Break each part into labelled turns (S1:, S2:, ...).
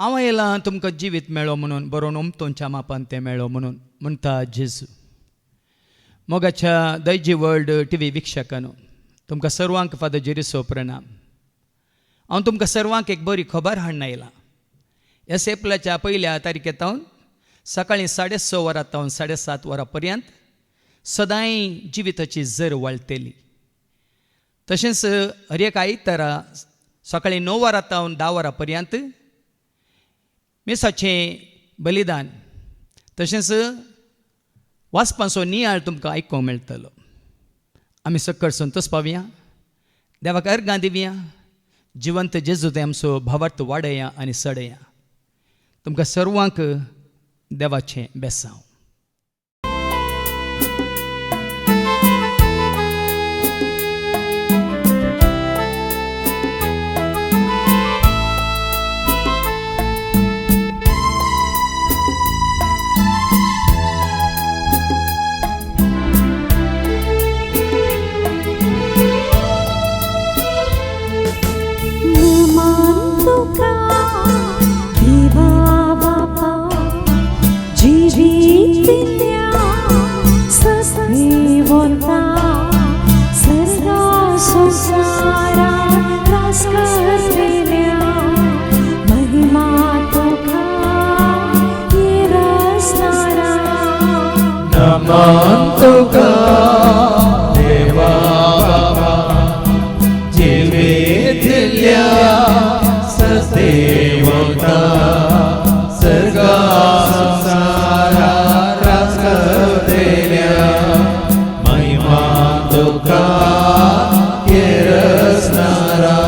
S1: हांव येयलां तुमकां जिवीत मेळ्ळो म्हणून बरोवन उमतोंच्या मापान तें मेळ्ळो म्हणून म्हणटा जेजू. मोगाच्या दैजी वर्ल्ड टीव्ही विक्षकांनो, तुमकां सर्वांक फादर जेरिसो प्रणाम. हांव तुमकां सर्वांक एक बरी खबर हाडून आयलां. ह्या एप्रिलाच्या पयल्या तारखेतावन सकाळीं 6:30 वरांतावन 7:30 वरां पर्यंत सदांय जिविताची झर वाळटली. तशेंच हर एक आयतारा सकाळीं 9 वरांतावन 10 वरां पर्यंत मेसाचें बलिदान तशेंच वाचपाचो नियाळ तुमकां आयकूंक मेळटलो. आमी सकयल संतोश पावया, देवाक अर्गां दिवया, जिवंत जेजू ते आमचो भावार्थ वाडया आनी सडया. तुमकां सर्वांक देवाचें बेसांव.
S2: नमन तुका देवा बाबा, जिवीत दिल्या सदैवता, सर्गा संसारा रास करतेल्या, महिमा तुका येरसणारा.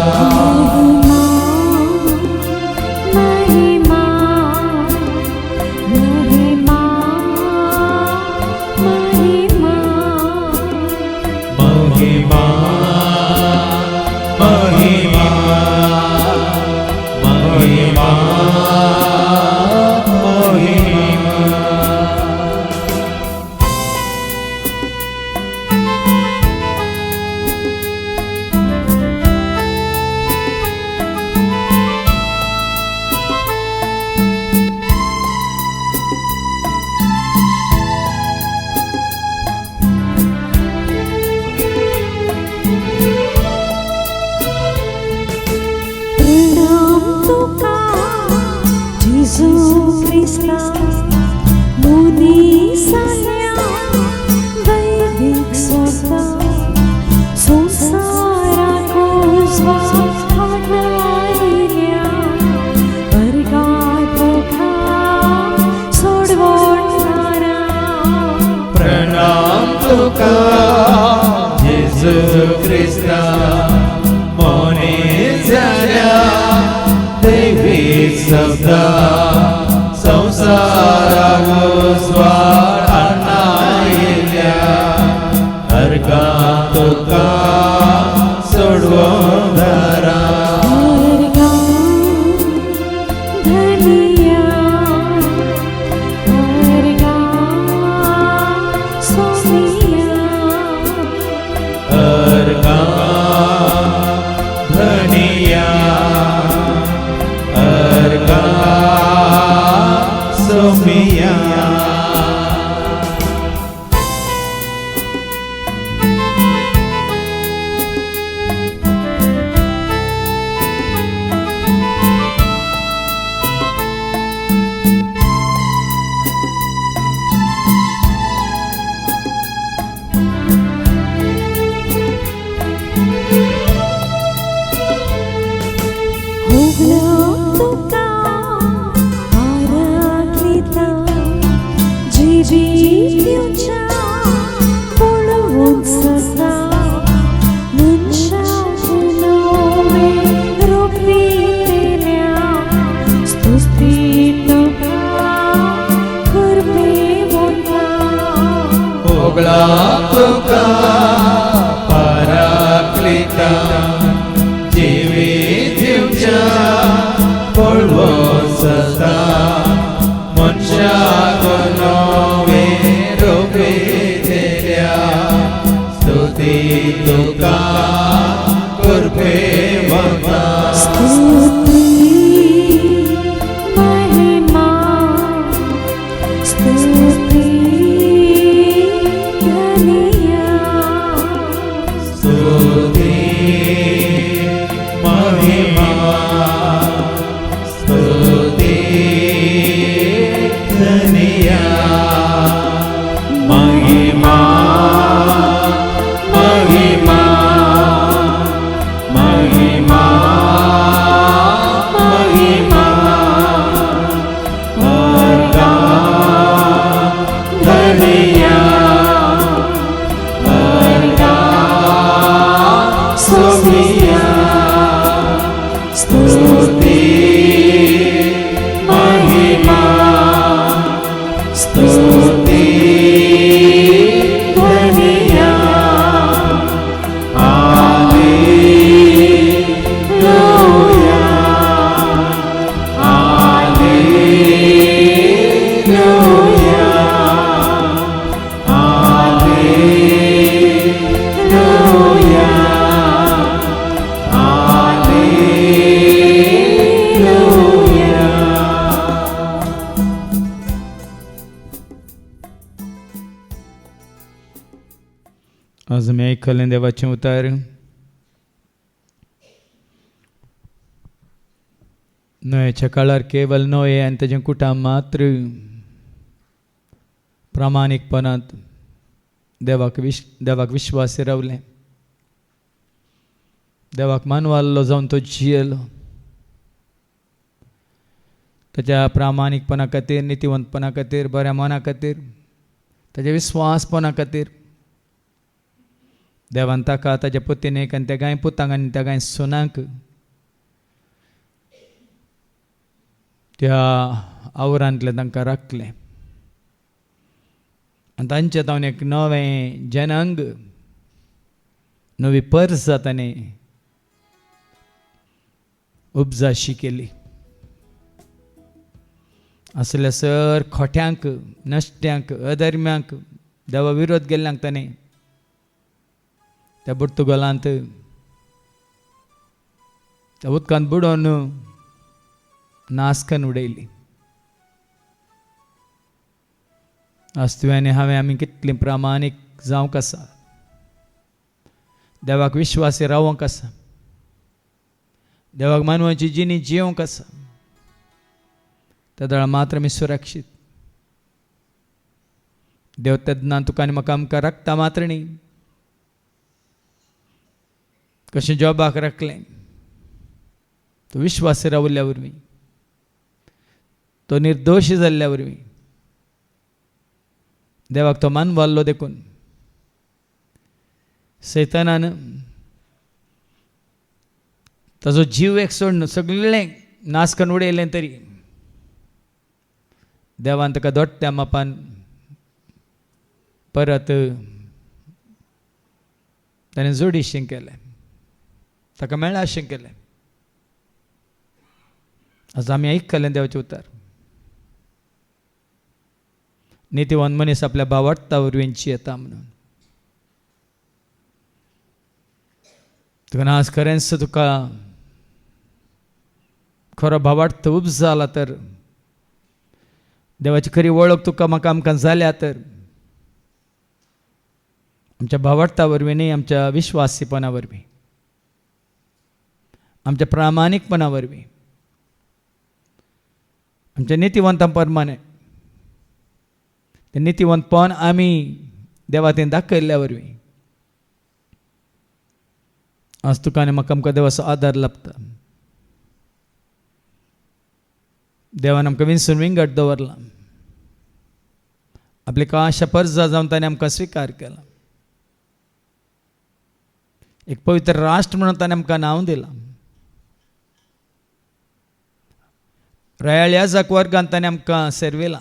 S2: जेजू ख्रिस्ता मोने जाल्या दैवीक शब्दा संसाराक स्वार हाडनायल्या, अर्गां तुका सोडवून धरा. तुका पराक्लिता, जिवीत दिवच्या पळवून सता, मनशाक नवे रूपी दिल्या, स्तुती तुका करपे वता. स्तुती ध्वनिया हालेलुया हालेलुया हालेलुया हालेलुया.
S1: आज मी ऐकले देवाचे उतार. नोयेच्या काळार केवळ नोये आनी तेजें कुटाम मात्र प्रामाणीकपणांत देवाक विश्वासी रावले. देवाक मानवाल्लो जावन तो जियेलो. ताच्या प्रामाणीकपणा खातीर, नितीवंतपणा खातीर, बऱ्या मना खातीर, ताच्या विस्वासपणा खातीर देवान ताका ताच्या पुतिनेक आनी त्या गाय पुतांक आनी त्या गाय सुनांक त्या आवरांतले तांकां राखले आनी तांचे तावन एक नवें जनांग, नवी परस ताणें उपजाशी केली. असल्या सर खोट्यांक, नश्ट्यांक, अधर्म्यांक, देवा विरोध केल्ल्यांक ताणें त्या पुर्तुगालांत त्या उदकांत बुडोवन नासकन उडयली. आज तुवें आनी हांवें आमी कितलीं प्रामाणीक जावंक आसा, देवाक विश्वासी रावंक आसा, देवाक मानवाची जिणी जियोंक आसा, त्या दळा मात्र आमी सुरक्षीत. देव तेदना तुका आनी म्हाका आमकां राखता मात्र न्ही, कशें जॉबाक राखलें, तो विश्वासी रावल्ल्या वरवीं, तो निर्दोशी जाल्ल्या वरवीं, देवाक तो मानवाल्लो देखून सैतानान ताजो जीव एक सोडून सगळें नास करून उडयलें तरी देवान ताका दोट्ट्या मापान परत ताणें जोडीशें केलें, ताका मेळाशें केलें. आज आमी आयकलें देवाचें उतर. नितीवान मनीस आपल्या भावार्था वरवीं येता म्हणून. तुका आज खरेंच तुका खरो भावार्थ उपजला तर, देवाची खरी वळख तुका म्हाका आमकां जाल्या तर, आमच्या भावार्था वरवीं न्ही, आमच्या विश्वासीपणा वरवीं, आमच्या प्रामाणीकपणा वरवीं, आमच्या नितीवंता प्रमाणे तें नितीवंतपण आमी देवा तें दाखयल्ल्या वरवीं आज तुका आनी म्हाका आमकां देवाचो आदार लाभता. देवान आमकां विंसून विंगड दवरला. आपली काशा पर्जा जावन ताणें आमकां स्विकार केला. एक पवित्र राष्ट्र म्हणून ताणें आमकां नांव दिलां. रयाळ याजक वर्गांत ताणें आमकां सेरविलां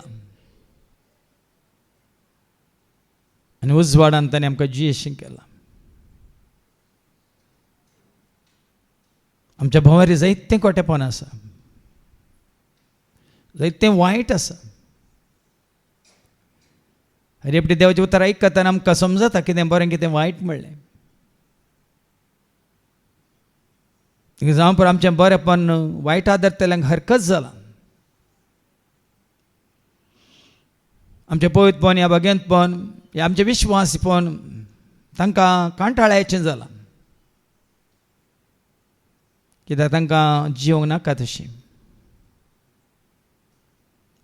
S1: आनी उजवाडांत ताणें आमकां जियेशीं केलां. आमच्या भोंवारी जायतें खोटेपण आसा, जायतें वायट आसा. रेपटी देवाचें उतर आयकतना आमकां समजता कितें बरें कितें वायट म्हणलें. जावं पण आमचें बरेंपण वायट आदरतल्यांक हरकत जाला. आमचें पवित्रपण या भगेंतपण हे आमचें विश्वासीपण तांकां कांटाळ्याचें जालां. कित्याक तांकां जिवंक नाका तशीं,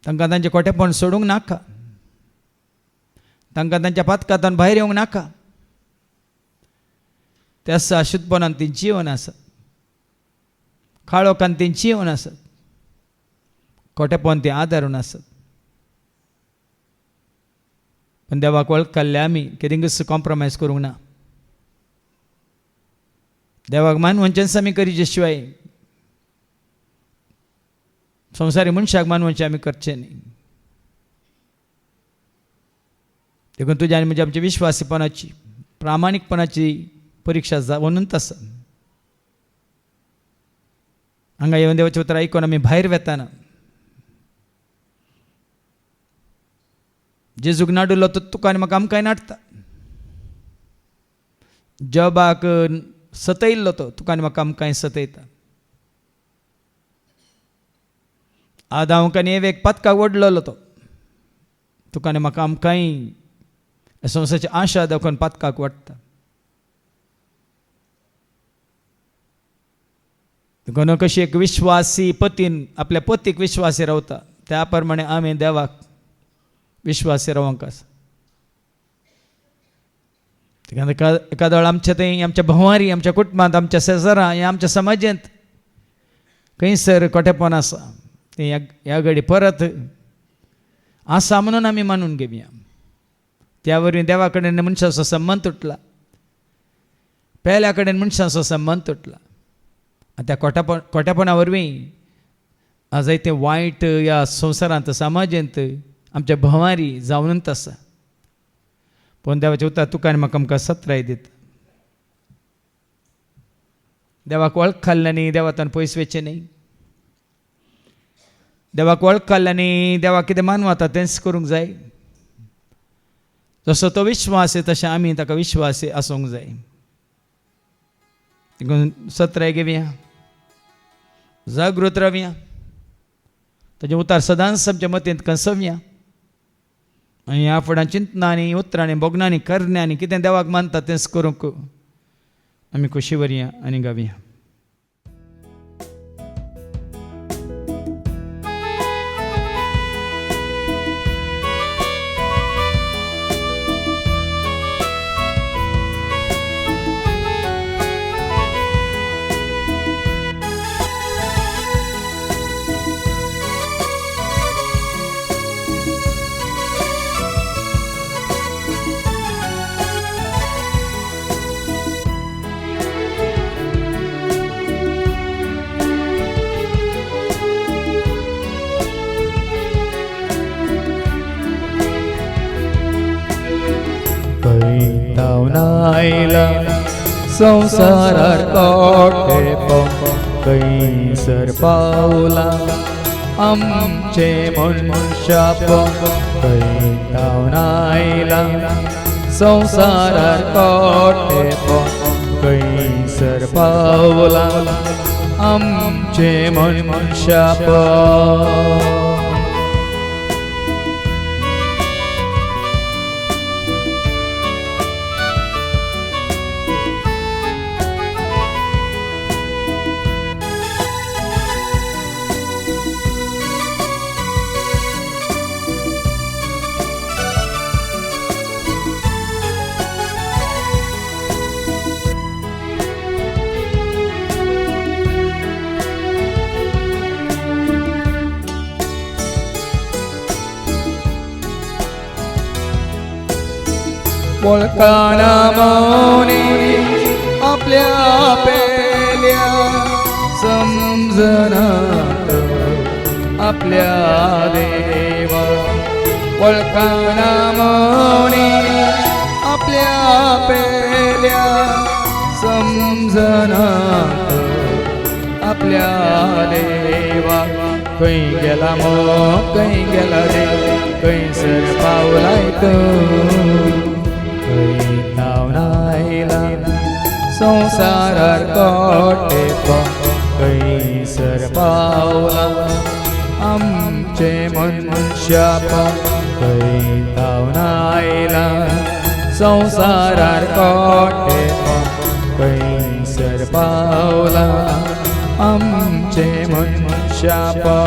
S1: तांकां तांचें खोटेपण सोडूंक नाका, तांकां तांच्या पातकांतल्यान भायर येवंक नाका. त्या शाश्वतपणान तीं जीवन आसात, काळोखान तीं जीवन आसात, खोटेपण तीं आदारून आसात. पण देवाक वळखले आमी केदिंगूच कॉम्प्रोमायज करूंक ना. देवाक मानवंचेंच आमी करीचे शिवाय संवसारी मनशाक मानवंचें आमी करचें न्ही. देखून तुझ्या आणि म्हणजे आमच्या विश्वासीपणाची प्रामाणिकपणाची परीक्षा म्हणून तसं हांगा येवन देवाचें उतर आयकून आमी भायर वेताना जेजूक नाडुलो तो तुका आनी म्हाका आमकांय नाडटा. जॉबाक सतयल्लो तो तुका आनी म्हाका आमकांय सतयता. आदामाक आनी एवेक पातकाक ओडलेलो तो तुका आनी म्हाका आमकांय संवसाराची आशा दाखोवन पातकाक वाडटा. देखून कशी एक विश्वासी पतीन आपल्या पतीक विश्वासी रावता त्या प्रमाणे आमी देवाक विश्वासी रावंक आसा. एखाद्या वेळा आमच्या थंय आमच्या भोंवारी आमच्या कुटुंबांत आमच्या शेजारां या आमच्या समाजांत खंयसर कोठेपण आसा तें ह्या घडी परत आसा म्हणून आमी मानून घेवया. त्या वरवीं देवा कडेन मनशाचो संबंद तुटला, पेल्या कडेन मनशाचो संबंद तुटला. त्या कोट्यापणा वरवीं आज जायते वायट ह्या संवसारांत समाजांत आमच्या भोंवारी जावनूच आसा. पूण देवाचें उतर तुका आनी म्हाका आमकां सत्राय दिता. देवाक वळखल्ल्यानी देवातान पयस वचचें न्ही. देवाक वळखल्ल्यानी देवाक कितें मानवता तेंच करूंक जाय. जसो तो विश्वास तशें आमी ताका विश्वासी आसूंक जाय. देखून सत्राय घेवया, जागृत रावया, ताचें उतार सदांच आमच्या मतींत कसवया आनी ह्या फुडां चिंतनांनी उतरांनी बोगनांनी करण्यांनी कितें देवाक मानता तेंच करूंक आमी खोशी व्हरया आनी गावया.
S3: आयला संसारार कोठेपण खंयसर पावला आमचे मनशापण खंय जावन आयला संसारार कोठेपण खंयसर पावला आमचे मनशापण. वळखाना मौनी आपल्या पेल्या समजनात आपल्या देवा. वळखाना मौनी आपल्या पेल्या समजनात आपल्या देवा. खंय गेला मो खंय गेला रे खंयसर पावलाय तो खंय जावन आयला संसारार कोठेपण खंयसर पावला आमचे मनशापण. खंय जावन आयला संसारार कोठेपण खंयसर पावला आमचे मनशापण.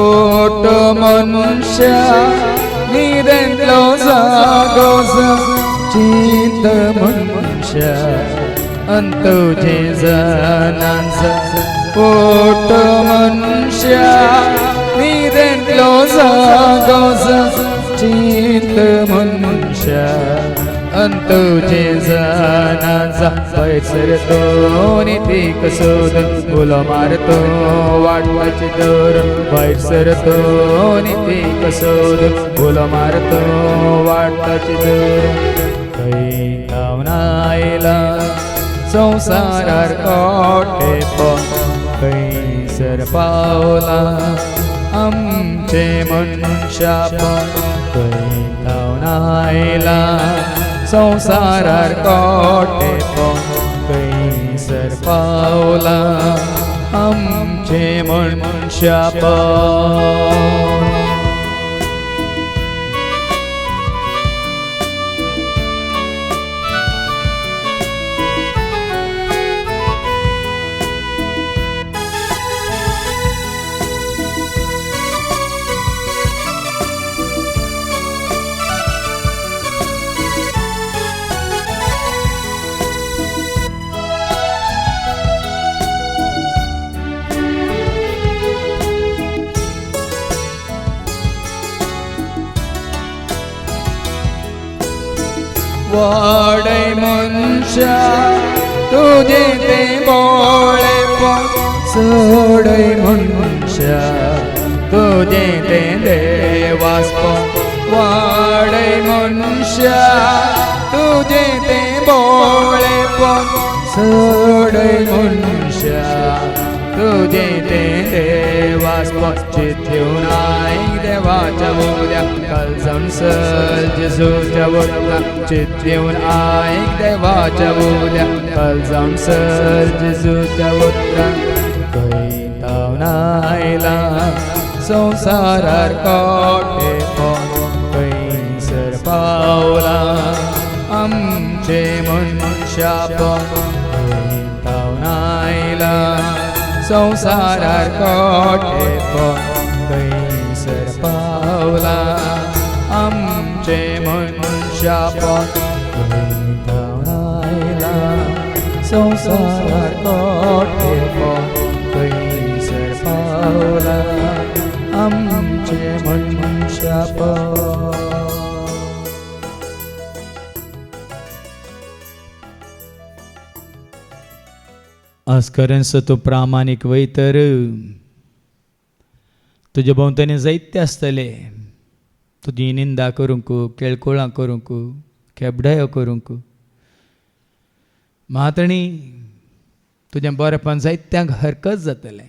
S3: ओट मनशा निदेंतलो जागोस चिंत मनशा अंतुजे जनांचा ओट मनशा निदेंतलो जागोस चिंत मनशा अंतुजे जनांचा पैसर तो नितीक सोदून उलो मारतो वाटवाची दोर पैसर तो नितीक सोदून उलो मारतो वाटवाची दोर खंय गावना आयला संसारार कोटे खंयसर पावला आमचे मनशाप खंय गावना आयला संसारार कोटे खंयसर पावला आमचे मनशाप वाडय मनशा तुझे ते बोळेपण सोडय मनशा तुझे ते देवास्पण वाडय मनशा तुझे ते बोळेपण सोडय मनशा तुझे ते देवास्पण चित्यून आयक देवाच्या बोल्या काल जाऊन सल जेजूच्या बोल्या चित्यून आयक देवाच्या बोल्या काल जाऊन सल जेजूच्या बोल्या खंय गावना आयला संसारार कोटे खंयसर पावला आमचे मनशाप खंय गावना आयला संसारार कोटे खंयसर पावला आमचे मनशाप खंय गावना आयला संसारार कोटे खंयसर पावला आमचे मनशाप
S1: आजकरेंसो तूं प्रामाणीक वय तर तुजे भोंवतणी जायते आसतले तुजी निंदा करूंक केळकोळां करूंक केबडायो करूंक मातणी तुजें बरेंपण जायत्यांक हरकत जातलें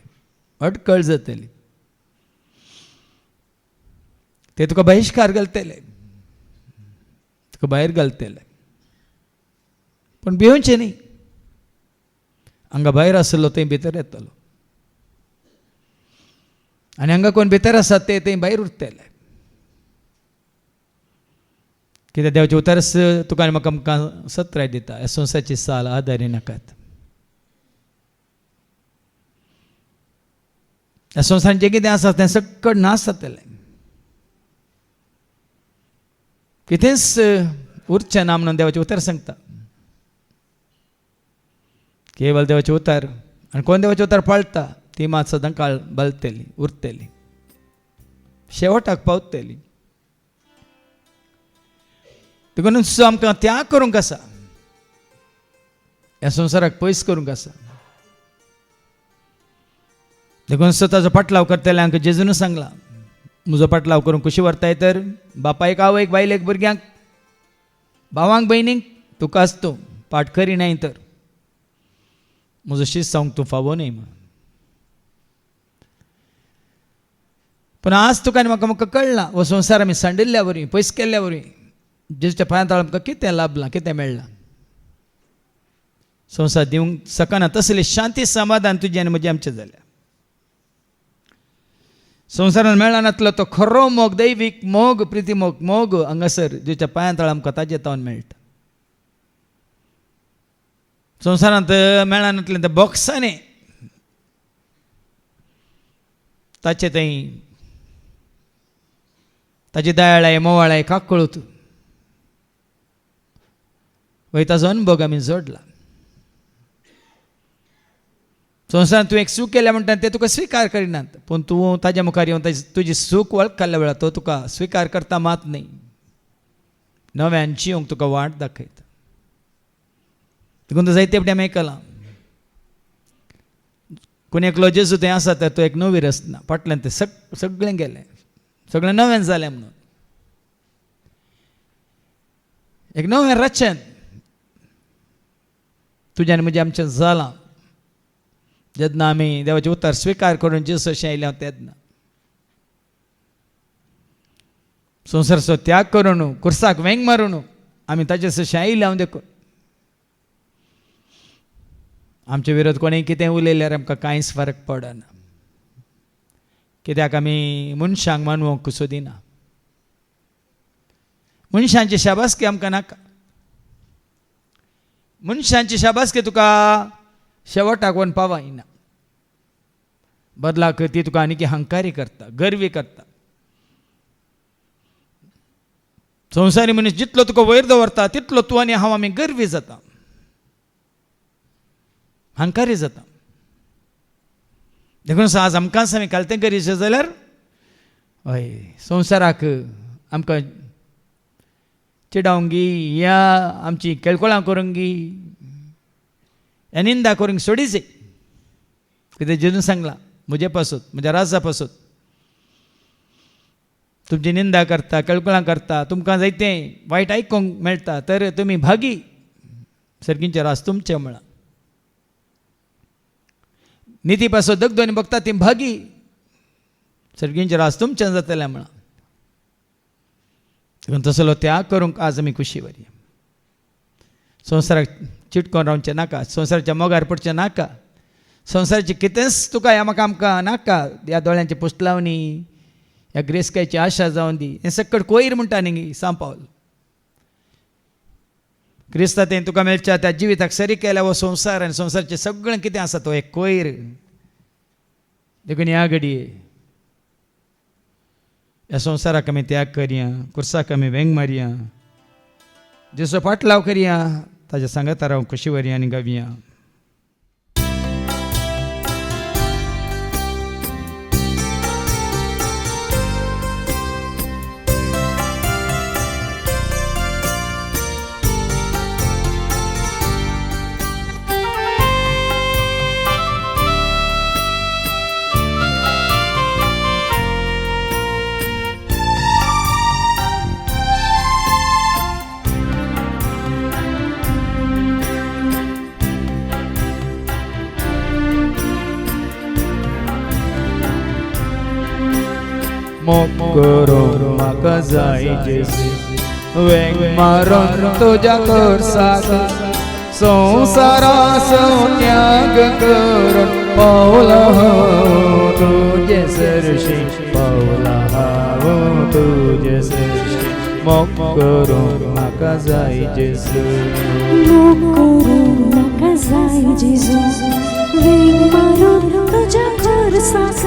S1: अडकळ जातली ते तुका बहिश्कार घालतले तुका भायर घालतले पण भिवचें न्ही हांगा भायर आसलो थंय भितर येतलो आनी हांगा कोण भितर आसात ते थंय भायर उरतले कित्याक देवाचें उतर तुका आनी म्हाका आमकां सत्राय दिता ह्या संवसाराची साल आदारी नाकात ह्या संवसारान जें कितें आसा तें सकट नाश जातलें कितेंच उरचें ना म्हणून देवाचें उतर सांगता केवळ देवाचे उतार आनी कोण देवाचे उतार पाळटा ती मात सदां काळ बलतली उरतली शेवटाक पावतली देखून आमकां त्याग करूंक आसा ह्या संवसाराक पयस करूंक आसा देखून स्वताचो पाटलाव करतले हांकां जेजून सांगला म्हजो पाटलाव करूंक कशी व्हरताय तर बापायक आवयक बायलेक भुरग्यांक भावांक भयणींक तुका आसतो पाठ करी नाय तर म्हजो शीस जावंक तूं फावो न्ही म्हणून पूण आज तुका आनी म्हाका कळना हो संवसार आमी सांडिल्ल्या वरवीं पयस केल्ल्या वरवीं जेजूच्या पांयां तळा आमकां कितें लाभलां कितें मेळ्ळां संवसार दिवंक सकना तसली शांती समाधान तुजें आनी म्हजें आमचें जाल्या संवसारान मेळना नातलो तो खरो मोग दैवीक मोग प्रिती मोग मोग हांगासर जेच्या पांयां तळा आमकां ताजे तावन मेळटा संवसारांत मेळनातलें त्या बॉक्सांनी ताचे थंय ताची दयाळाय मोवाळाय काक कळूत वयताचो अनुभव आमी जोडला. संवसारांत तूं एक सूख केलें म्हणटा ते तुका स्विकार करिनात, पूण तूं ताज्या मुखार येवन तुजी सूख वळखल्या वेळार तो तुका स्विकार करता मात न्ही, नव्यान जिवंक तुका वाट दाखयता. देखून जायते फावटी आमी आयकलां कोणी एकलो जेजू थंय आसा तर तो एक नवीर आसना, फाटल्यान तें सगळें गेलें, सगळें नवें जालें म्हणून. एक नवें रचन तुज्यान म्हणजे आमचें जालां जेन्ना आमी देवाचें उतर स्विकार करून जेजू अशें आयल्या तेन्ना. संवसाराचो त्याग करून कुर्साक वेंग मारून आमी ताचे अशें आयल्या हांव देखून आमचे विरोध कोणें कितें उलयल्यार आमकां कांयच फरक पडना, कित्याक आमी मनशांक मानवंक सोदिना. मनशांची शाबासकी आमकां नाका. मनशांची शाबासकी तुका शेवटाक व्हरून पावयना, बदलाक ती तुका आनीक हंकारी करता, गर्वी करता. संवसारी मनीस जितलो तुका वयर दवरता तितलो तूं आनी हांव आमी गर्वी जाता, हंकारी जाता. देखून आज आमकांच आमी कालतें करीशें जाल्यार हय संवसाराक आमकां चिडावंक गी या आमची केळकोळां करूंक गी या निंदा करूंक सोडीचे. कितें जेजून सांगलां म्हजे पासून म्हज्या राजा पासून तुमची निंदा करता केळकोळां करता तुमकां जायतें वायट आयकूंक मेळटा तर तुमी भागी सर्गींचे राज तुमचें म्हणा. निती पासून दगदोनी बघता ती भागी सर्गींचे राज तुमचें जातलें म्हणा. देखून तसलो त्याग करूंक आज आमी खुशी वरया. संवसाराक चिटकोन रावचें नाका, संवसाराच्या मोगार पडचें नाका, संवसाराचें कितेंच तुका ह्या म्हाका आमकां नाका. ह्या दोळ्यांची पुस्तलावणी ह्या ग्रेस्कायची आशा जावन दी हें सकट कोयर म्हणटा न्ही सांग पावल. क्रिस्ता तें तुका मेळच्या त्या जिविताक सरी केल्या हो संवसार आनी संवसाराचें सगळें कितें आसा तो एक कोयर. देखून ह्या घडये ह्या संवसाराक आमी त्याग करया, कुर्साक आमी वेंग मारया, जेसो फाटलाव करया, ताच्या सांगातार हांव खुशी व्हरया आनी गावया. मोग करून म्हाका जाय जेजू वेंग मारून तुज्या कुर्साक संवसाराचो त्याग करून पावला हांव तुजे सरशी पावला हांव तुजे सरशी. मोग करून म्हाका जाय जेजू
S2: मोग करून म्हाका जाय जेजू वेंग मारून तुज्या कुर्साक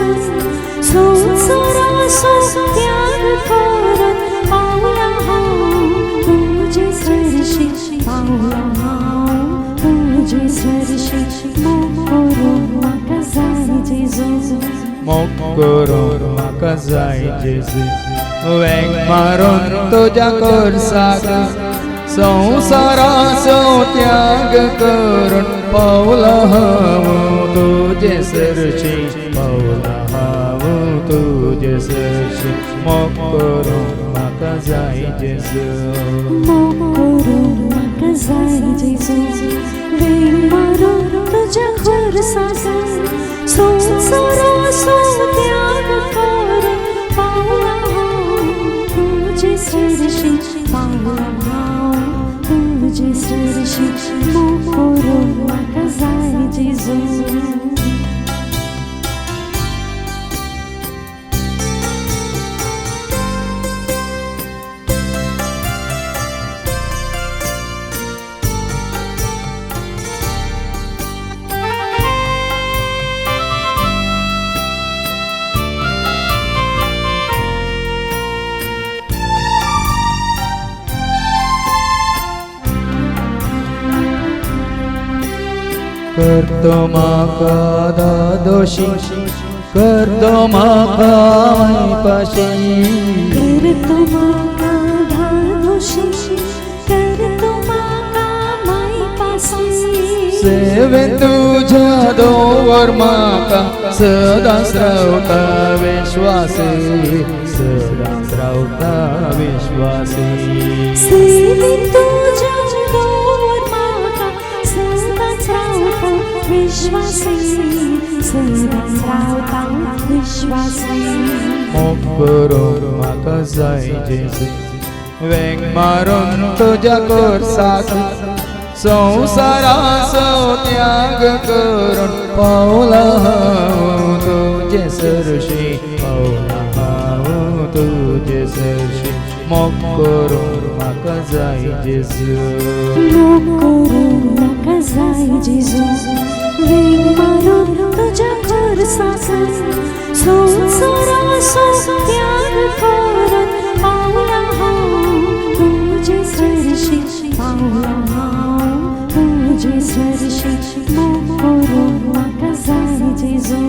S2: संवसाराचो त्याग करून पावला हांव तुजे सरशी पावला हांव तुजे सरशी. मोग करून म्हाका जाय जेजू
S3: मोग करून म्हाका जाय जेजू वेंग मारून तुज्या कुर्साक संवसाराचो त्याग करून पावला हांव तुजे सरशी पावला हांव तुजे सरशी. मोग करून म्हाका जाय जेजू
S2: मोग करून म्हाका जाय जेजू वेंग मारून तुज्या कुर्साक संवसाराचो त्याग करून पावला हांव तुजे सरशी पावला हांव तुजे सरशी. मोग करून म्हाका जाय जेजू.
S3: करतो म्हाका दोशी करतो म्हाका मायपाशी
S2: करतो म्हाका धादोशी करतो म्हाका मायपाशी
S3: सेवेन तुझ्या दोवर म्हाका सदांच रावता विश्वासी सदांच रावता विश्वासी
S2: सेवेन तुझ्या दोवर म्हाका सदांच रावता विश्वासी सदांच रावता विश्वासी
S3: मोग करून म्हाका जाय जेजू वेंग मारून तुझ्या कोर्साक संसाराचो त्याग करून पावला हांव तुजे सरशी पावला हांव तुजे सरशी मोग करून म्हाका जाय जेजू
S2: मोग करून म्हाका जाय जेजू वेग मारून तुझ्या कोर्साक संसाराचो त्याग करून पावला हांव तुजे सरशी पावला हांव तुजे सरशी मोग करून म्हाका जाय जेजू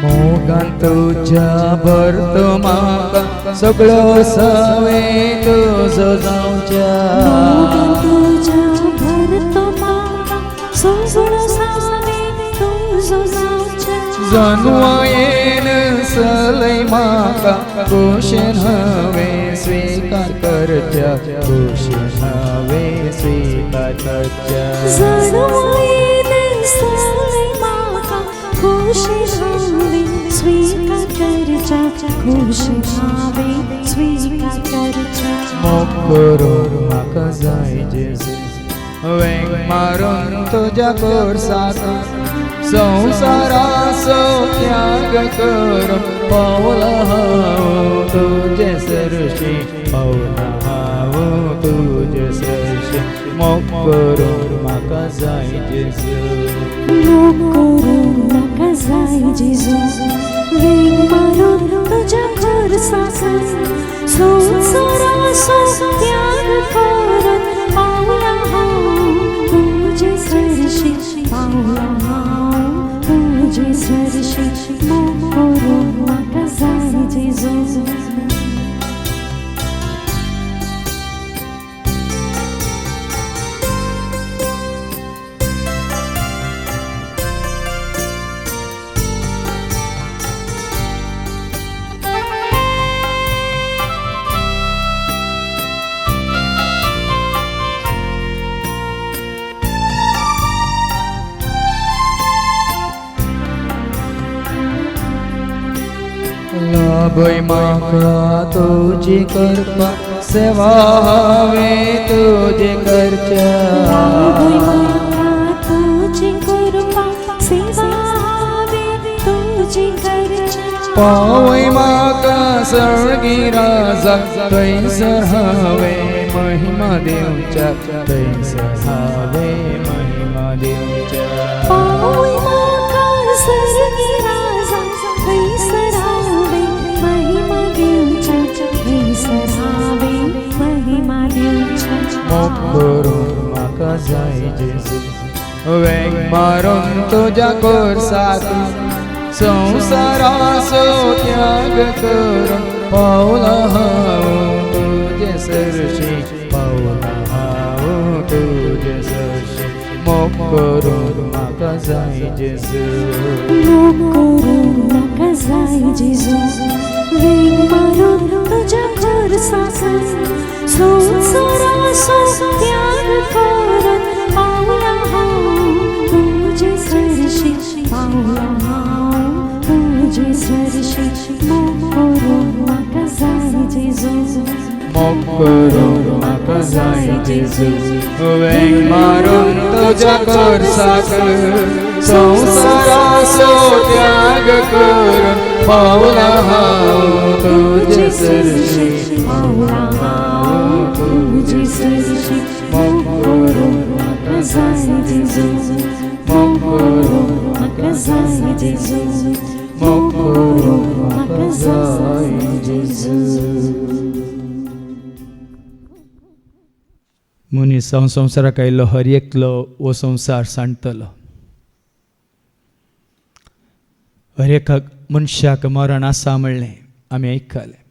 S3: मोगान तुझ्या भरतो म्हाका सगळो सवे तुजो जावच्या
S2: मोगान तुझ्या भरतो म्हाका सगळो सवे तुजो जावच्या
S3: जन्मयेन सलय म्हाका कुशीन हांवें स्वीकार करच्या कुशीन हांवें स्वीकार करच्या
S2: जणवयेन सलय म्हाका खुशी हांवें स्वीकार करच्या खुशी हांवें स्वीकार करच्या
S3: मोग करून म्हाका जाय जेजू वेंग मारून तुझ्या कोर्साक संसाराचो त्याग करून पावला हांव तुजे सरशी पावला हांव तुजे सरशी मोग करून म्हाका जाय जेजू
S2: मोग करून म्हाका जाय जेजू वेग मारून तुझ्या कोर्साक संसाराचो त्याग करून पावला हांव तुजे सरशी पावला हांव तुजे सरशी मोग करून म्हाका जाय जेजू
S3: लाभय म्हाका तुजी करपा सेवा हांवें तुजी करच्या
S2: तुझी कृपा सेवा हांवें तुझी करच्या
S3: पावय म्हाका सर्गी राजा थंयसर हांवें महिमा दिवच्या थंयसर हांवें महिमा दिवच्या
S2: पावय म्हाका सर्गी राजा थंयसर हांवें महिमा दिवच्या थंयसर हांवें महिमा दिवच्या
S3: मोग करून म्हाका जाय जेजू वेंग मारून तुज्या कोर्साक संसाराचो त्याग करून पावला हांव तुजे सरशी पावला हांव तुजे सरशी मोग करून म्हाका जाय जेजू
S2: मोग करून म्हाका जाय जेजू वेग मारून तुझ्या कोर्साक संसाराचो त्याग करून पावला हांव तुजे सरशी पावला हांव तुजे सरशी मोग करून म्हाका जाय जेजू
S3: मोग करून म्हाका जाय जेजू वेंग मारून तुज्या कोर्साक संसाराचो त्याग करून पावला हांव तुजे सरशी
S2: पावला हांव तुजे सरशी मोग करूं म्हाका जाय जेजू मोग करूं म्हाका जाय जेजू मोग करूं म्हाका जाय जेजू.
S1: मनीस हांव संवसाराक आयिल्लो हर एकलो हो संवसार सांडटलो. हर एका मनशाक मरण आसा म्हणलें आमी आयकलें.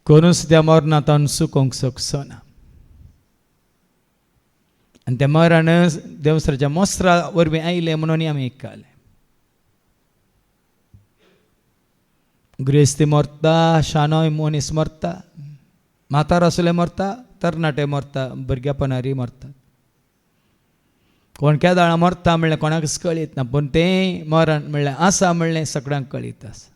S1: कोणूच त्या मरणांतल्यान सुकोवंक शकचो ना. आनी तें मरण देवसराच्या मोस्रा वरवीं आयलें म्हणून आमी आयकलें. ग्रेस्ती मरता, शानोय मनीस मरता, म्हातारो आसले मरता, तरणाटे मरता, भुरगेपणारी मरता. कोण केदाळां मरता म्हणलें कोणाकच कळीत ना, पूण तें मरण म्हणलें आसा म्हणलें सगळ्यांक कळीत आसा.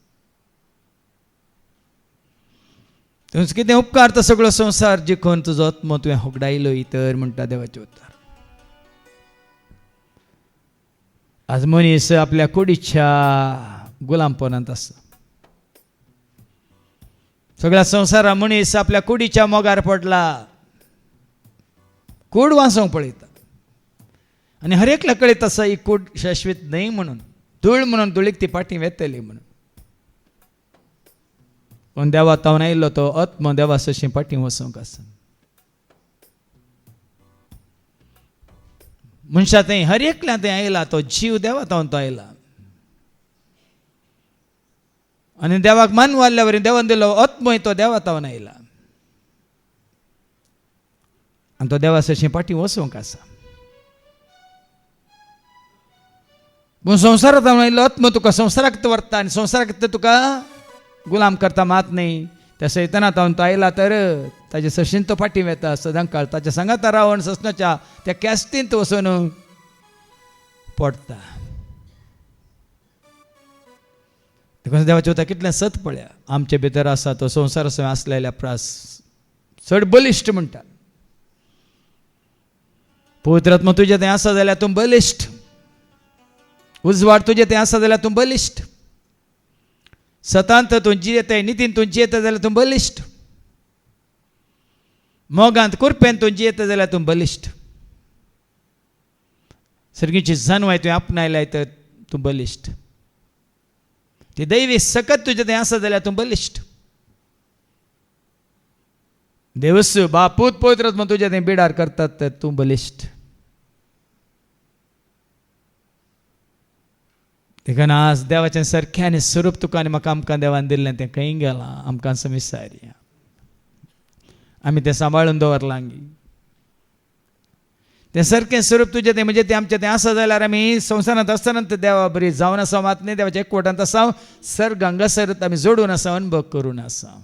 S1: तुमचो कितें उपकार तो सगळो संवसार जिखून तुजो आत्मो तुवें होगडायलो इतर म्हणटा देवाचे उतर. आज मनीस आपल्या कुडीच्या गुलामपणांत आसा. सगळ्या संवसारा मनीस आपल्या कुडीच्या मोगार पडला. कूड वाचोवंक पळयता आनी हर एकल्या कळीत आसा ही कूड शाश्वीत न्हय म्हणून, धूळ म्हणून धुळीक ती पाटी वेतली म्हणून. पूण देवा तावन आयिल्लो तो आत्मो देवा सशी पाटी वचोंक आसा. मनशा थंय हर एकल्या थंय आयला तो जीव देवा तावन तो आयला. आनी देवाक मानव आल्ल्या वरी देवान दिलो आत्मोय तो देवा तावन आयला. आनी तो देवा सशी पाटी वचोंक आसा. पूण संवसारांत आयिल्लो आत्मो तुका संवसाराक व्हरता आनी संवसाराक तुका गुलाम करता मात न्ही. त्या सैतानांत तो आयला तर ताजे सशीन तो फाटी वेता सदां काळ. ताच्या सांगात रावण ससनाच्या त्या कॅस्तींत वचून पडटा. देखून देवाचें उतर कितलें सत पळया. आमचे भितर आसा तो संवसार आसलेल्या प्रास चड बलिश्ट म्हणटा. पवित्र आत्मा तुजें थंय आसा जाल्यार तूं बलिश्ट. उजवाड तुजें थंय आसा जाल्यार तूं बलिश्ट. सतांत तूं जियेता, नितीन तूं जियेता जाल्यार तूं बलिश्ट. मोगांत कुरपेन तूं जियेता जाल्यार तूं बलिश्ट. सर्गीची जानवाय तुवें आपणायल्याय तर तूं बलिश्ट. ती दैवी सकत तुजें थंय आसा जाल्यार तूं बलिश्ट. देवस बापूत पवित्र आत्मा तुजें थंय बिडार करतात तर तूं बलिश्ट. देखून आज देवाचें सारकें स्वरूप तुका आनी म्हाका आमकां देवान दिल्लें तें खंय गेलां आमकां विचारया. आमी तें सांबाळून दवरलांगी. तें सारकें स्वरूप तुजें तें म्हणजे तें आमचें तें आसा जाल्यार आमी संवसारांत आसतना देवा बरी जावन आसा मात न्ही. देवाच्या एकवटांत आसा सर्गांगासरत आमी जोडून आसा अनुभव करून आसा.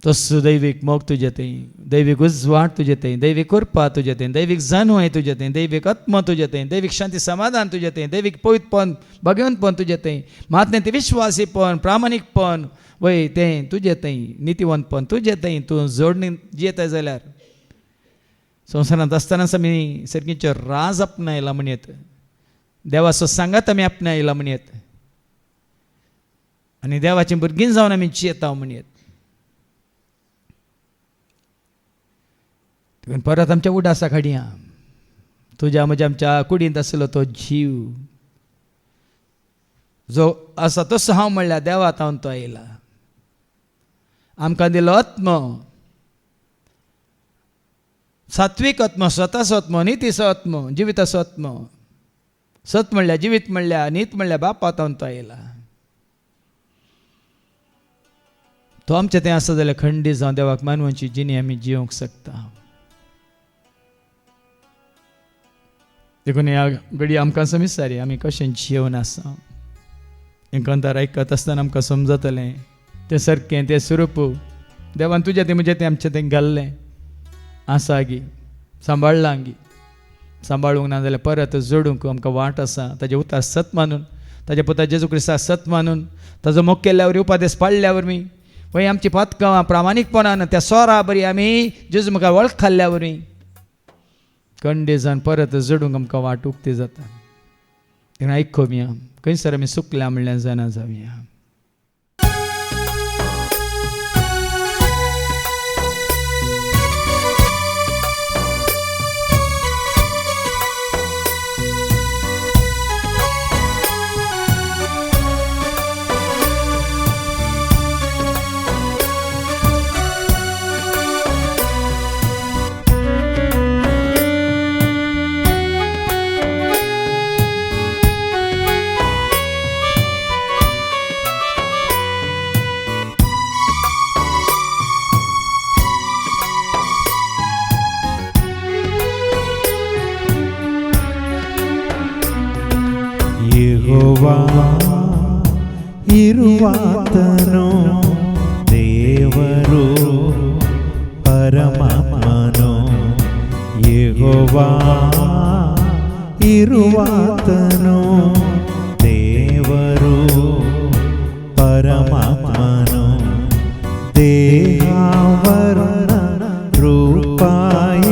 S1: तसो दैवीक मोग तुजें थंय, दैवीक उजवाड तुजें थंय, दैवीक कृपा तुजें थंय, दैवीक जानवाय तुजें थंय, दैवीक आत्मा तुजें थंय, दैवीक शांती समाधान तुजें थंय, दैवीक पवित्रपण भगवंतपण तुजें थंय, महात्म्य तें विश्वासीपण प्रामाणीकपण वय तें तुजें थंय, नितीवंतपण तुजें थंय. तूं जोडणी जियेता जाल्यार संवसारांत आसतनाच आमी सर्गीचो राज आपणायला म्हणयत. देवाचो सांगात आमी आपणायला म्हणयत. आनी देवाचीं भुरगीं जावन आमी जियेता म्हणयत. परत आमच्या उडासा हाडया. तुज्या म्हज्या आमच्या कुडींत आसलो तो जीव जो आसा तसो हांव म्हणल्यार देवा तावन तो आयला. आमकां दिलो आत्मो, सात्वीक आत्मो, स्वताचो आत्मो, नितीचो आत्मो, जिविताचो आत्मो. सत म्हणल्यार जिवीत म्हणल्यार नीत म्हणल्यार बापा तावन तो आयला. तो आमचें तें आसा जाल्यार खंडी जावन देवाक मानवांची जिणी आमी जियोंक शकता. देखून ह्या घडी आमकां विचारया आमी कशें जिवन आसा. एकांतार आयकत आसतना आमकां समजतलें तें सारकें तें स्वरूप देवान तुजें तें म्हणजे तें आमचें तें घाल्लें आसा गी, सांबाळलां गी. सांबाळूंक ना जाल्यार परत जोडूंक आमकां वाट आसा. ताजे उतार सत मानून, ताजे पुता जेजू क्रिस्ताक सत मानून, ताजो मोग केल्ल्या वरवीं उपादेश पाळ्ळ्या वरवीं वय आमची पातकां प्रामाणीकपणान त्या सोरा बरी आमी जेजू म्हाका वळख खाल्ल्या वरी कंडेजान परत जडूंक आमकां वाट उक्ती जाता. देखून आयकोवया खंयसर आमी सुकल्या म्हणल्यार जाणा जावया.
S3: ಯೆಹೋವಾ ಇರುವಾತನು ದೇವರು ಪರಮಾತ್ಮನು. ಯೆಹೋವಾ ಇರುವಾತನು ದೇವರು ಪರಮಾತ್ಮನು. ದೇಹಾವರಣ ರೂಪ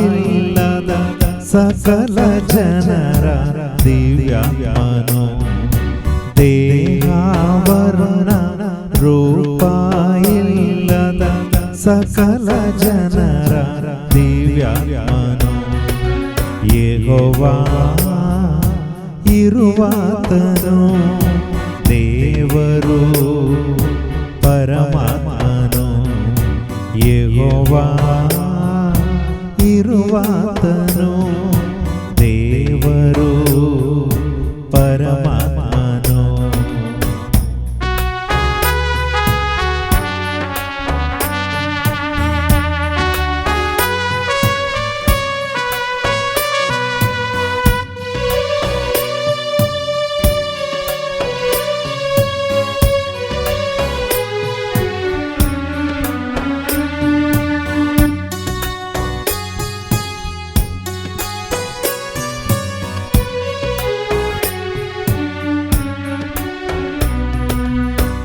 S3: ಇಲ್ಲದ ಸಕಲ ಜನರ ದಿವ್ಯಾತ್ಮನು. ದೇಹಾವರಣ ರೂಪ ಇಲ್ಲದ ಸಕಲ ಜನರ ದಿವ್ಯಾತ್ಮನು. ಯೆಹೋವಾ ಇರುವಾತನು ದೇವರು ಪರಮಾತ್ಮನು. ಯೆಹೋವಾ ಇರುವಾತನು ದೇವರು ಪರಮಾತ್ಮನು.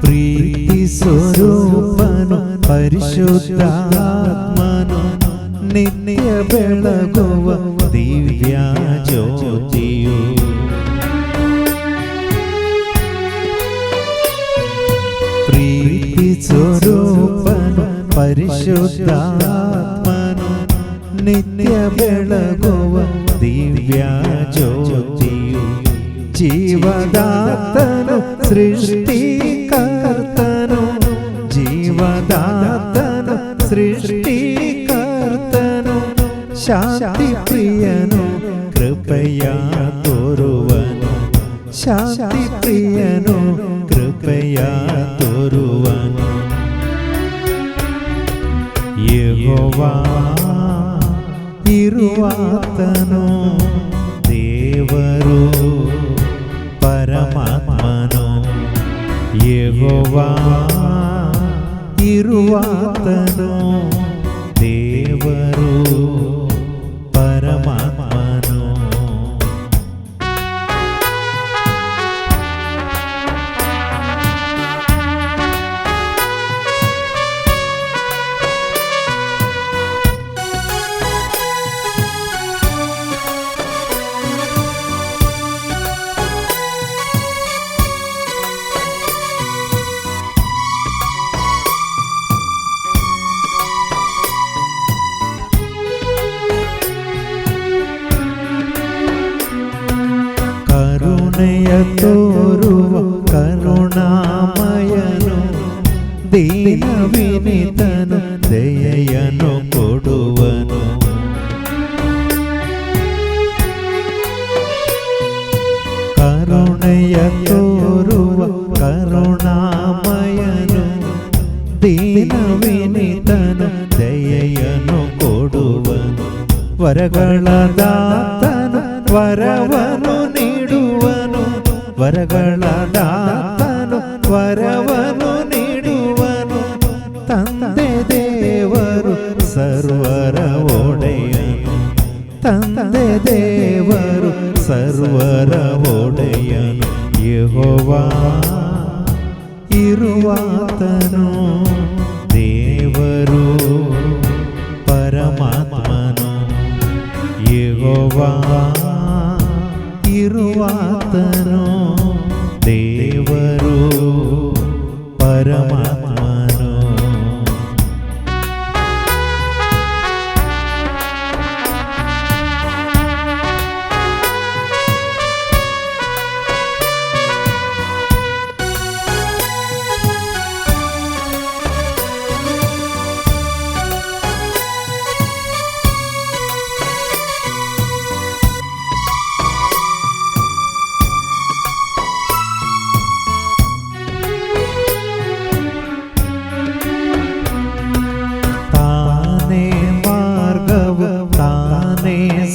S3: ಪ್ರೀತಿ ಸ್ವರೂಪನು ಪರಿಶುದ್ಧಾತ್ಮನು ನಿತ್ಯ ಬೆಳಗುವ ದಿವ್ಯ ಜ್ಯೋತಿಯು. ಪ್ರೀತಿ ಸ್ವರೂಪನು ಪರಿಶುದ್ಧಾತ್ಮನು ನಿತ್ಯ ಬೆಳಗುವ ದಿವ್ಯ ಜ್ಯೋತಿಯು. ಜೀವದಾತನು ಸೃಷ್ಟಿಕರ್ತನು. ಜೀವದಾತನು ಸೃಷ್ಟಿಕರ್ತನು. ಶಾಂತಿ ಪ್ರಿಯನು ಕೃಪೆಯ ತೋರುವನು. ಶಾಂತಿ ಪ್ರಿಯನು ಕೃಪೆಯ ತೋರುವನು. ಯೆಹೋವಾ ಇರುವಾತನು ದೇವರು ಪರಮಾತ್ಮನು. ಯೆಹೋವಾ ಇರುವಾತನು ದೇವರು ಪರಮಾತ್ಮನು. ಕರುಣೆಯ ತೋರುವ ಕರುಣಾಮಯನು. ದೀನ ವಿನಿತನು ದಯೆಯನ್ನು ಕೊಡುವನು. ಕರುಣೆಯ ತೋರುವ ಕರುಣಾಮಯನು. ದೀನ ವಿನಿತನು ದಯೆಯನ್ನು ಕೊಡುವನು. ವರಗಳ ದಾತನು ವರವನು ನೀಡುವನು. ವರಗಳ ದಾತನು ವರವನು ನೀಡುವನು. ತಂದೆ ದೇವರು ಸರ್ವರ ಒಡೆಯನು. ತಂದೆ ದೇವರು ಸರ್ವರ ಒಡೆಯನು. ಯೆಹೋವಾ ಇರುವಾತನು ದೇವರು ಪರಮಾತ್ಮನು ಯೆಹೋವಾ ಇರುವಾತನು ದೇವರು ಪರಮಾತ್ಮನು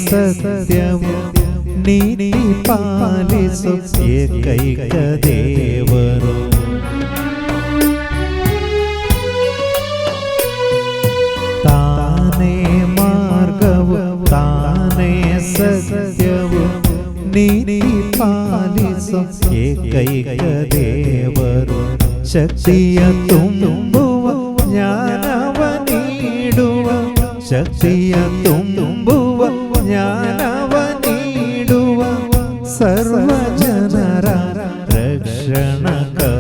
S3: ಸತ್ಯವು ನೀತಿ ಪಾಲಿಸು ಏಕೈಕ ದೇವರು ತಾನೇ ಮಾರ್ಗವು ತಾನೇ ಸತ್ಯವು ನೀತಿ ಪಾಲಿಸು ಏಕೈಕ ದೇವರು ಶಕ್ತಿಯ ತುಂಬುವ ಜ್ಞಾನವ ನೀಡುವ ಶಕ್ತಿಯ ತುಂಬುವ ಜ್ಞಾನವ ನೀಡುವ ಸರ್ವ ಜನರ ರಕ್ಷಣಕರ್ತನು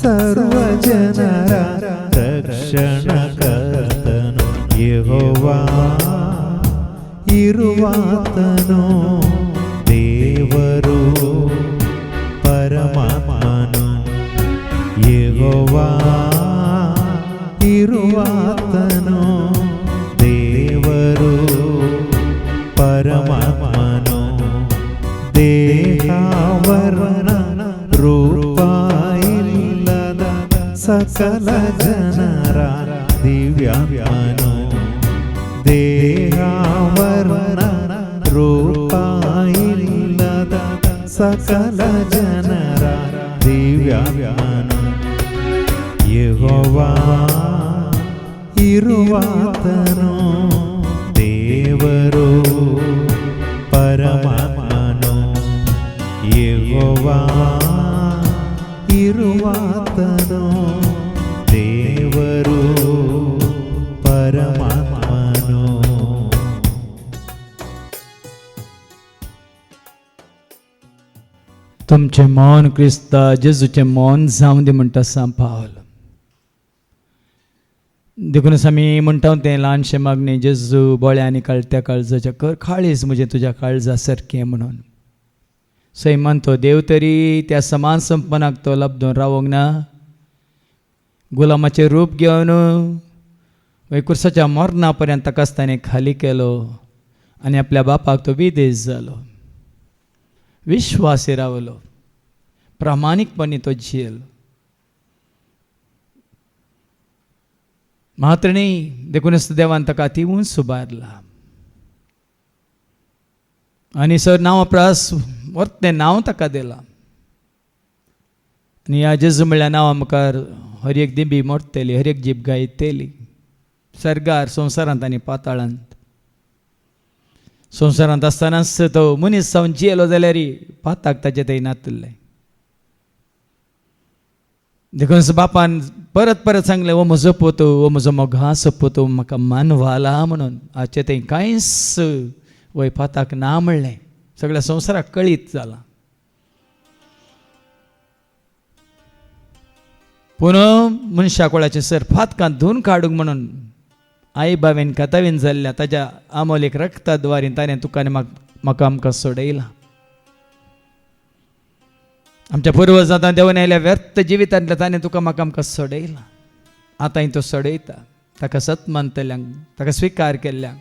S3: ಸರ್ವ ಜನರ ರಕ್ಷಣಕರ್ತನು ಯೆಹೋವಾ ಇರುವಾತನು ದೇವರು ಪರಮಾತ್ಮನು ಯೆಹೋವಾ ಇರುವಾತನು ದೇವರು ಪರಮಾತ್ಮನು ದೇಹಾವರಣ ರೂಪ ಇಲ್ಲದ ಸಕಲ ಜನರ ದಿವ್ಯಾತ್ಮನು ದೇಹಾವರಣ ರೂಪ ಇಲ್ಲದ ಸಕಲ ಜನರ ದಿವ್ಯಾತ್ಮನು ಯೆಹೋವಾ ಇರುವಾತನು ದೇವರು ಪರಮಾತ್ಮನು ಯೆಹೋವಾ ಇರುವಾತನು ದೇವರು ಪರಮಾತ್ಮನು
S1: तुमचे मौन क्रिस्ता जेजूचे मौन जावं दी म्हणटा सांपावल देखून आमी म्हणटा तें ल्हानशें मागणी जेजू बोळ्या आनी कळत्या काळजाच्या कर काळीज म्हजें तुज्या काळजा सारकें म्हणून सैमान तो देव तरी त्या समान संपन्नाक तो लब्धून रावोंक ना गुलामाचें रूप घेवन वैकुर्साच्या मरणा पर्यंत ताकाच ताणें खाली केलो आनी आपल्या बापाक तो विदेश जालो विश्वासी रावलो प्रामाणीकपणी तो जियेलो मात्र न्ही देखूनच देवान ताका ती उंच उबारला आनी सर नांव प्रास वर्तें नांव ताका दिलां आनी ह्या जेजू म्हणल्या नांवा मुखार हर एक दिंबी मोडटली हर एक जीब गायतली सर्गार संवसारांत आनी पाताळांत संवसारांत आसतनाच तो मनीस जावन जियेलो जाल्यार पाताक ताचें थंय नातलें देखून बापान परत परत सांगलें हो म्हजो पोतो हो म्हजो मोगाचो पोतो म्हाका मानवाला म्हणून हाचे थंय कांयच वय पाताक ना म्हणलें सगळ्या संवसाराक कळीत जालां पूण मनशा कुळाचें सर फातकांत धुवन काडूंक म्हणून आई बाबेन कातावीन जाल्ल्या ताच्या आमोलीक रक्ताद्वारे ताणें तुका आनी म्हाका आमकां सोडयलां आमच्या पुर्वजांनी देंवन आयल्या व्यर्थ जिवितांतल्या ताणें तुका म्हाका आमकां सोडयलां आतांय तो सोडयता ताका सत मानतल्यांक ताका स्विकार केल्ल्यांक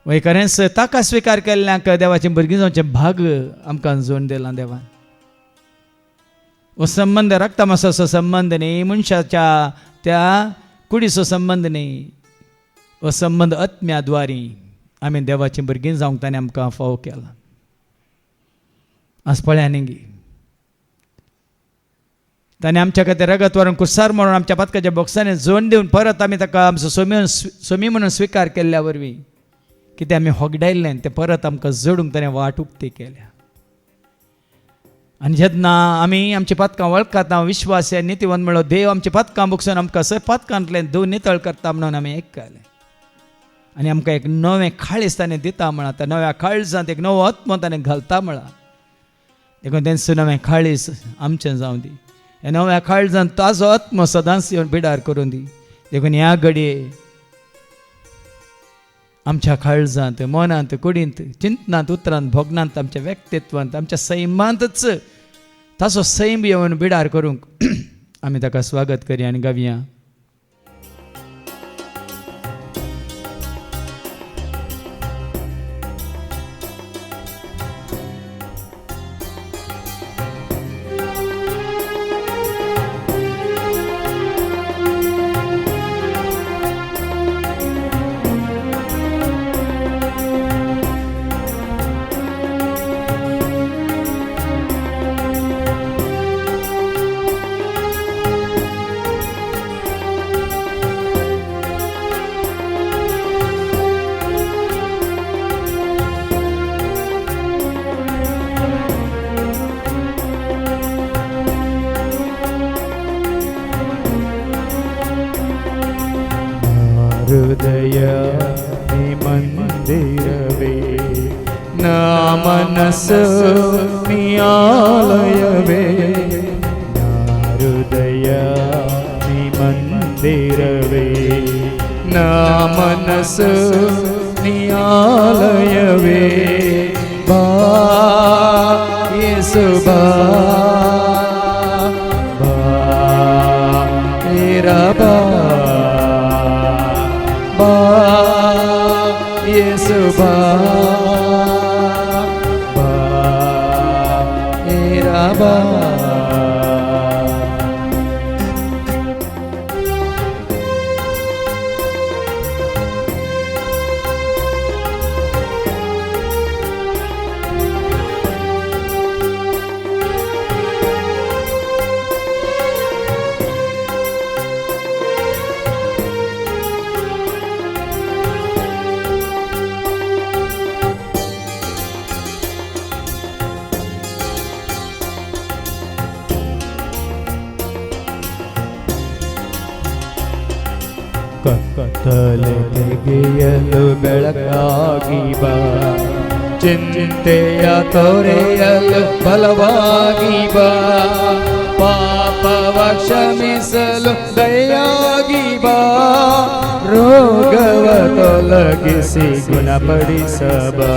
S1: वय खरेंच ताका स्विकार केल्ल्यांक देवाचें भुरगीं जावचें भाग आमकां जोड दिलां देवान हो संबंध रक्तमांसाचो संबंध न्ही मनशाच्या त्या कुडीचो संबंध न्ही हो संबंध आत्म्याद्वारे आमी देवाचीं भुरगीं जावंक ताणें आमकां फाव केला आज पळया न्ही ताणें आमच्या खातीर रगत व्हरून कुसार म्हणून आमच्या पातकाच्या बॉक्सांनी जोड दिवन परत आमी ताका आमचो सोमी म्हणून स्विकार केल्ल्या वरवीं कितें आमी होगडायल्लें तें परत आमकां जोडूंक ताणें वाट उक्ती केल्या आनी जेन्ना आमी आमची पातकां वळखता विश्वास हे नितीवन म्हणलो देव आमची पातकां बुकसून आमकां सर पातकांतले धुवन नितळ करता म्हणून आमी आयकले आनी आमकां एक नवें काळीज ताणें दिता म्हणा त्या नव्या काळजांत एक नवो आत्मो ताणें घालता म्हणा देखून तेंच नवें काळीज आमचें जावं दी ह्या नव्या काळजांत ताजो आत्मो सदांच येवन पिडार करून दी देखून ह्या घडये आमच्या काळजांत मनांत कुडींत चिंतनांत उतरांत भोगनांत आमच्या व्यक्तित्वांत आमच्या सैमांतच ताचो सैम येवन बिडार करूंक आमी ताका स्वागत करया आनी गावया.
S3: ಹೃದಯ ಮಂದಿರವೇ ನಾ ಮನಸ್ಸು ನೀ ಆಲಯವೇ ನಾ ಹೃದಯ ನೀ ಮಂದಿರವೇ ನಾ ಮನಸ್ಸು ನೀ ಆಲಯವೇ ಬಾ ಯೇಸು ಬಾ ಬಾ ಮೇರಾ ಬಾ ಬಾ ಯೇಸು ಬಾ ಬಾ ಮೇರಾ ಬಾ ಕತ್ತಲೆ ತೆಗೆಯಲು ಬೆಳಕಾಗಿ ಬಾ ಚಿಂತೆಯ ತೊರೆಯಲು ಬಲವಾಗಿ ಬಾ ಪಾಪವ ಕ್ಷಮಿಸಲು ದಯಾಗಿ ಬಾ ರೋಗವ ತೊಲಗಿಸಿ ಗುಣಪಡಿಸಬಾ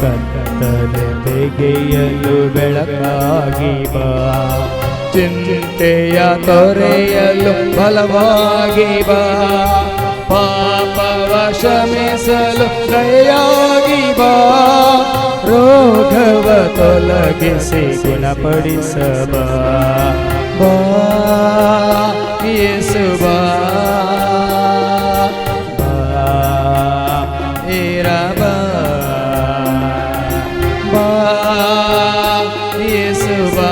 S3: ಕತ್ತಲೆ ತೆಗೆಯಲು ಬೆಳಕಾಗಿ ಬಾ ಚಿಂತೆಯ ತೊರೆಯಲು ಬಲವಾಗಿ ಬಾ ಪಾಪವ ಕ್ಷಮಿಸಲು ದಯಾಗಿ ಬಾ ರೋಗವ ತೊಲಗಿಸಿ ಗುಣಪಡಿಸಬಾ ಬಾ ಯೇಸು ಬಾ ಬಾ ಮೇರಾ ಬಾ ಬಾ ಯೇಸು ಬಾ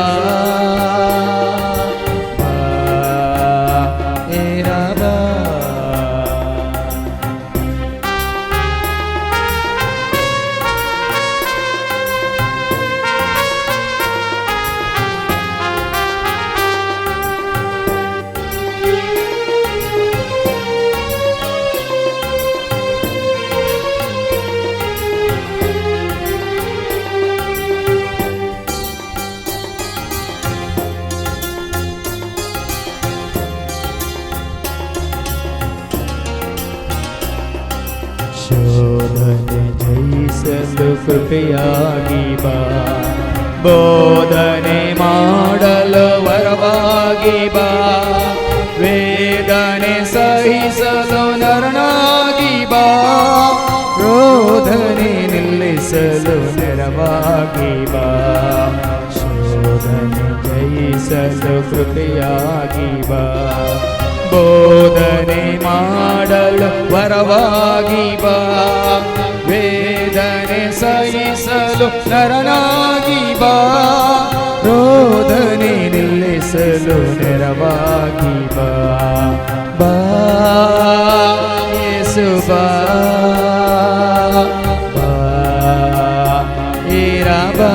S3: ಶೋಧನೆ ಜಯಿಸಲು ಕೃಪೆಯಾಗಿ ಬಾ ಬೋಧನೆ ಮಾಡಲು ವರವಾಗಿ ಬಾ ವೇದನೆ ಸಹಿಸಲು ನರನಾಗಿ ಬಾ ರೋಧನೆ ನಿಲ್ಲಿಸಲು ನೆರವಾಗಿ ಬಾ ಶೋಧನೆ ಜಯಿಸಲು ಕೃಪೆಯಾಗಿ ಬಾ ಬೋಧನೆ ಮಾಡಲು ವರವಾಗಿ ಬಾ ವೇದನೆ ಸಹಿಸಲು ನರನಾಗಿ ಬಾ ರೋಧನೆ ನಿಲ್ಲಿಸಲು ನೆರವಾಗಿ ಬಾ ಬಾ ಯೇಸು ಬಾ ಬಾ ಮೇರಾ ಬಾ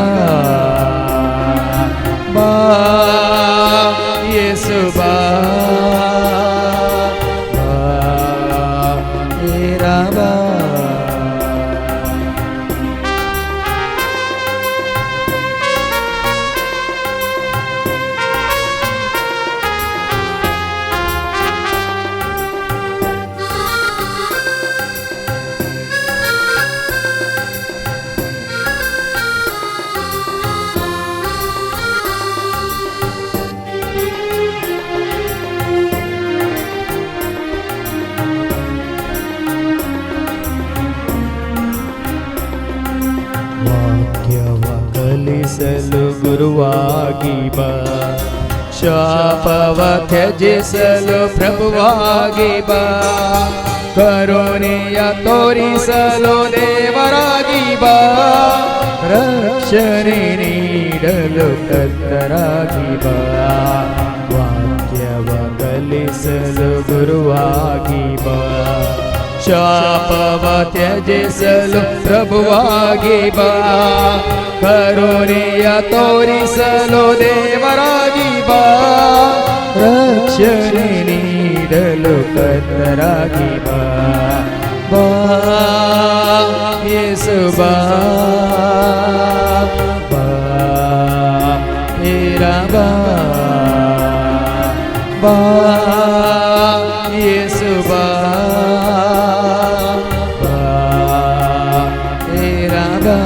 S3: ವಾಕ್ಯವ ಕಲಿಸಲು ಗುರುವಾಗಿ ಬಾ, ಶಾಪವ ತ್ಯಜಿಸಲು ಪ್ರಭುವಾಗಿ ಬಾ, ಕರುಣೆಯ ತೋರಿಸಲು ದೇವರಾಗಿ ಬಾ, ರಕ್ಷಣೆ ನೀಡಲು ಕರ್ತರಾಗಿ ಬಾ. ವಾಕ್ಯವ ಕಲಿಸಲು ಗುರುವಾಗಿ ಬಾ, ಶಾಪವ ತ್ಯಜಿಸಲು ಪ್ರಭುವಾಗಿ ಬಾ, ಕರುಣೆಯ ತೋರಿಸಲು ದೇವರಾಗಿ ಬಾ, ರಕ್ಷಣೆ ನೀಡಲು ಕರ್ತರಾಗಿ ಬಾ. ಬಾ ಯೇಸು ಬಾ, ಬಾ ಬಾ, ಬಾ ಯೇಸು ಬಾ, ಬಾ ಬಾ.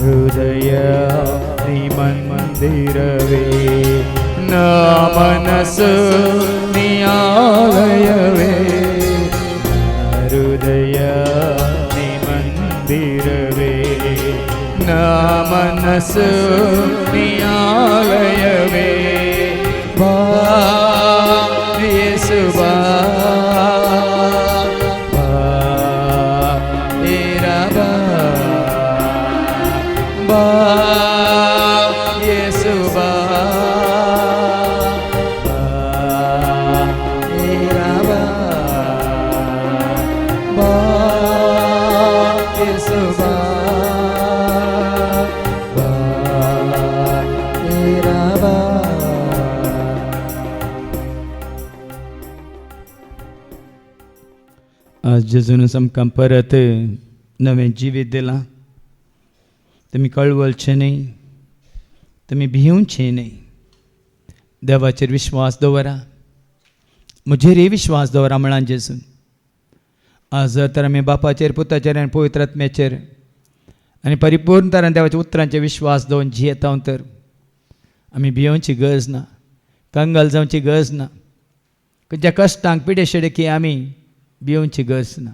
S3: ಹೃದಯ ನೀ ಮಂದಿರವೇ, ನಾ ಮನಸ್ಸು ನೀ ಆಲಯವೇ, ಹೃದಯ ನೀ ಮಂದಿರವೇ, ನಾ ಮನಸ್ಸು ನೀ ಆಲಯವೇ. ಬಾ ಯೇಸು ಬಾ, ಬಾ ಬಾ, ಬಾ ಯೇಸು ಬಾ, ಬಾ ಬಾ, ಬಾ ಯೇಸು ಬಾ, ಬಾ ಬಾ.
S1: आज जेजून आमकां परत नवें जिवीत दिलां. तुमी कळवळचें न्ही, तुमी भिवचें न्ही. देवाचेर विश्वास दवरा, म्हजेरय विश्वास दवरा म्हणान जेजून. आज तर आमी बापाचेर, पुताचेर आनी पवित्र आत्म्याचेर आनी परिपूर्ण तरान देवाच्या उतरांचेर विश्वास दवरून जियेता तर आमी भिवची गरज ना, कंगाल जावची गरज ना. खंयच्या कश्टांक पिडे शेडकी आमी भिवची गरज ना.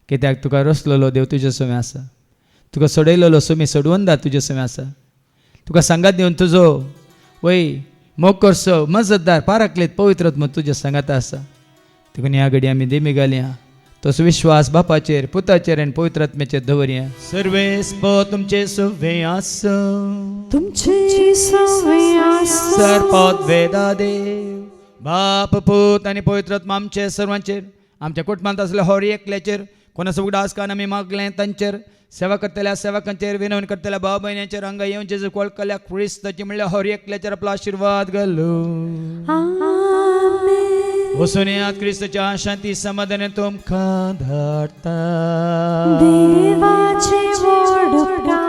S1: कित्याक तुका रचलेलो देव तुजे समें आसा, तुका सोडयलेलो सुमी सोडवंदा तुजे समें आसा. तुका सांगात दिवन तुजो वय मोग करचो मजतदार पाराकलेत पवित्र आत्मा तुज्या सांगात आसा. देखून ह्या घडी आमी देमी घालया, तसो विश्वास बापाचेर, पुताचेर आनी पवित्र आत्म्याचेर दवरया. सर्वेस्प तुमचे सवे आसा,
S2: तुमचे सवे आसा,
S1: सर्पात वेदा देव बाप, पूत आनी पवित्र आत्मा आमचे सर्वांचेर, आमच्या कुटुंबांत आसल्या हर एकल्याचेर, कोणा सगळं आसकान आमी मागलें तांचेर, सेवा करतल्या सेवकांचेर, विनवण करतल्या भाव भयणांचेर, हांगा येवन जेजू वळखल्या क्रिस्ताची म्हणल्यार हर एकल्याचेर आपलो आशिर्वाद घालूं.
S2: आमेन.
S1: वचून येयात, क्रिस्ताच्या शांती समाधान तुमकां धाडटा.
S2: देवाचे वडपा.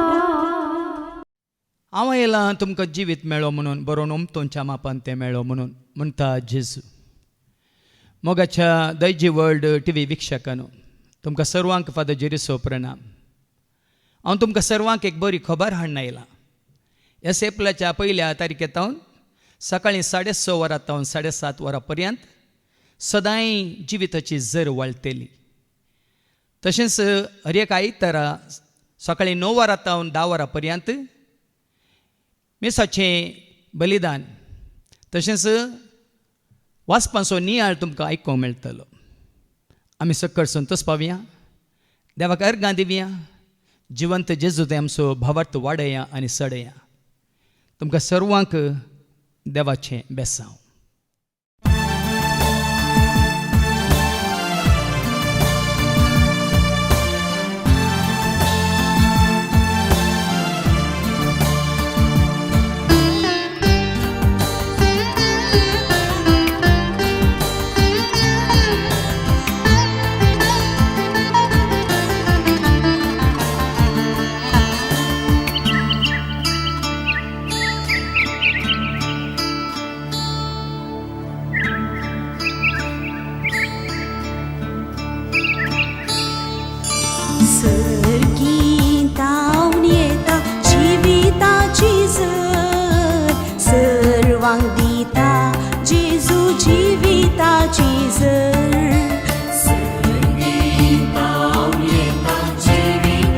S1: हांव येयलां तुमकां जिवीत मेळ्ळो म्हणून, बरोवन उमतोंच्या मापान तें मेळ्ळो म्हणून म्हणटा जेजू. मोगाच्या दैजी वर्ल्ड TV विक्षकांनो, तुमकां सर्वांक फादर जेरिसो प्रणाम. हांव तुमकां सर्वांक एक बरी खबर हाडून आयलां. ह्या एप्रिलाच्या पयल्या तारखेतावन सकाळीं 6:30 वरांतावन 7:30 वरां पर्यंत सदांय जिविताची झर वाळटली. तशेंच हर एक आयतारा सकाळीं 9 वरांतावन 10 वरां पर्यंत मेसाचें बलिदान, तशेंच वाचपाचो नियाळ तुमकां आयकोंक मेळटलो. आमी सकयल संतोश पावया, देवाक अर्गां दिवया, जिवंत जेजू ते आमचो भावार्थ वाडया आनी सडया. तुमकां सर्वांक देवाचें बेसांव.
S4: सर्गीतावन येता जिविताची झर, सर्वांक दिता जेजू जिविताची झर. सर्गीतावन येता जिविताची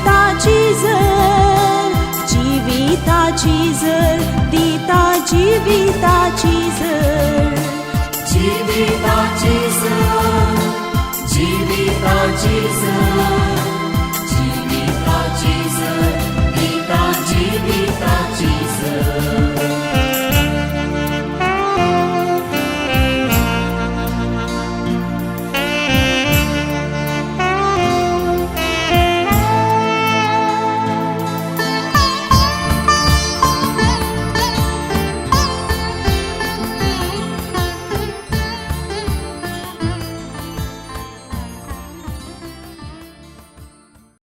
S4: जीविताची जर जीविताची जर दिता जीविताची जर
S5: जीविताची जर जीविताची जर